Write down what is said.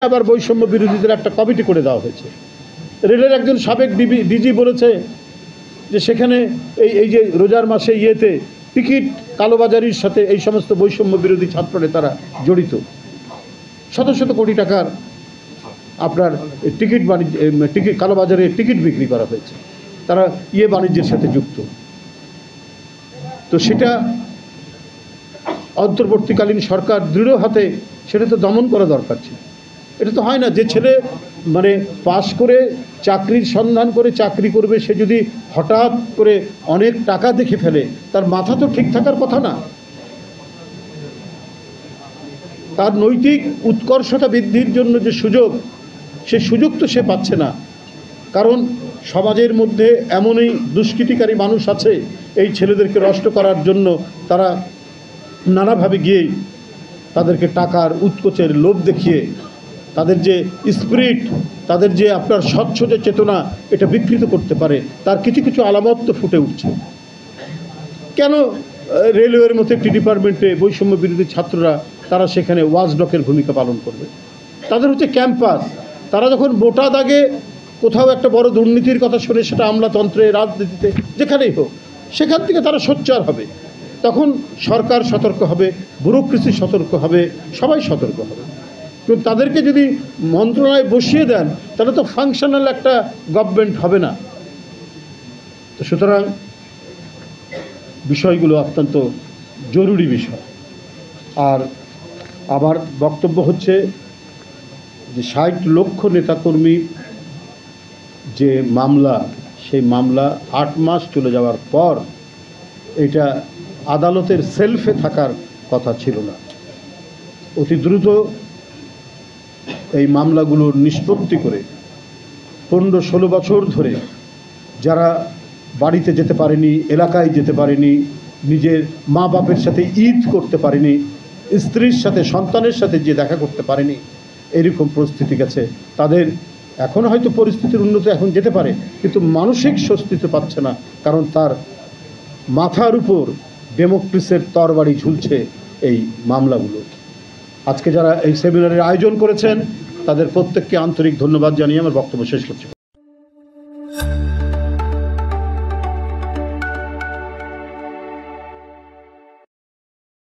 আবার বৈষম্য বিরোধীদের একটা কমিটি করে দেওয়া হয়েছে। রেলের একজন সাবেক ডিজি বলেছে যে সেখানে এই যে রোজার মাসে টিকিট কালোবাজারির সাথে এই সমস্ত বৈষম্য বিরোধী ছাত্র নেতারা জড়িত। শত শত কোটি টাকার আপনার টিকিট কালোবাজারে টিকিট বিক্রি করা হয়েছে, তারা বাণিজ্যের সাথে যুক্ত। তো সেটা অন্তর্বর্তীকালীন সরকার দৃঢ় হাতে সেটা তো দমন করা দরকার ছিল। এটা তো হয় না যে ছেলে পাশ করে চাকরির সন্ধান করে চাকরি করবে, সে যদি হঠাৎ করে অনেক টাকা দেখে ফেলে, তার মাথা তো ঠিক থাকার কথা না। তার নৈতিক উৎকর্ষতা বৃদ্ধির জন্য যে সুযোগ, সে সুযোগ তো সে পাচ্ছে না। কারণ সমাজের মধ্যে এমনই দুষ্কৃতিকারী মানুষ আছে এই ছেলেদেরকে নষ্ট করার জন্য, তারা নানাভাবে গিয়েই তাদেরকে টাকার উৎকোচের লোভ দেখিয়ে তাদের যে স্পিরিট, তাদের যে আপনার স্বচ্ছ যে চেতনা, এটা বিকৃত করতে পারে। তার কিছু কিছু আলামত তো ফুটে উঠছে। কেন রেলওয়ের মতো একটি ডিপার্টমেন্টে বৈষম্য বিরোধী ছাত্ররা তারা সেখানে ওয়াচডগের ভূমিকা পালন করবে? তাদের হচ্ছে ক্যাম্পাস। তারা যখন মোটা দাগে কোথাও একটা বড় দুর্নীতির কথা শুনে, সেটা আমলাতন্ত্রে, রাজনীতিতে, যেখানেই হোক, সেখান থেকে তারা সোচ্চার হবে। তখন সরকার সতর্ক হবে, ব্যুরোক্রেসি সতর্ক হবে, সবাই সতর্ক হবে। কিন্তু তাদেরকে যদি মন্ত্রণালয়ে বসিয়ে দেন, তাহলে তো ফাংশনাল একটা গভর্নমেন্ট হবে না। তো সুতরাং বিষয়গুলো অত্যন্ত জরুরি বিষয়। আর আমার বক্তব্য হচ্ছে যে ৬০ লক্ষ নেতাকর্মীর যে মামলা, সেই মামলা ৮ মাস চলে যাওয়ার পর এটা আদালতের সেলফে থাকার কথা ছিল না। অতি দ্রুত এই মামলাগুলোর নিষ্পত্তি করে ১৫-১৬ বছর ধরে যারা বাড়িতে যেতে পারেনি, এলাকায় যেতে পারেনি, নিজের মা বাপের সাথে ঈদ করতে পারেনি, স্ত্রীর সাথে, সন্তানের সাথে যে দেখা করতে পারেনি, এরকম পরিস্থিতি গেছে, তাদের এখন হয়তো পরিস্থিতির উন্নতি এখন যেতে পারে, কিন্তু মানসিক স্বস্তিতে পাচ্ছে না। কারণ তার মাথার উপর ডেমোক্রেসির তরবারি ঝুলছে এই মামলাগুলো। আজকে যারা এই সেমিনারের আয়োজন করেছেন, তাদের প্রত্যেককে আন্তরিক ধন্যবাদ জানিয়ে আমার বক্তব্য শেষ করছি।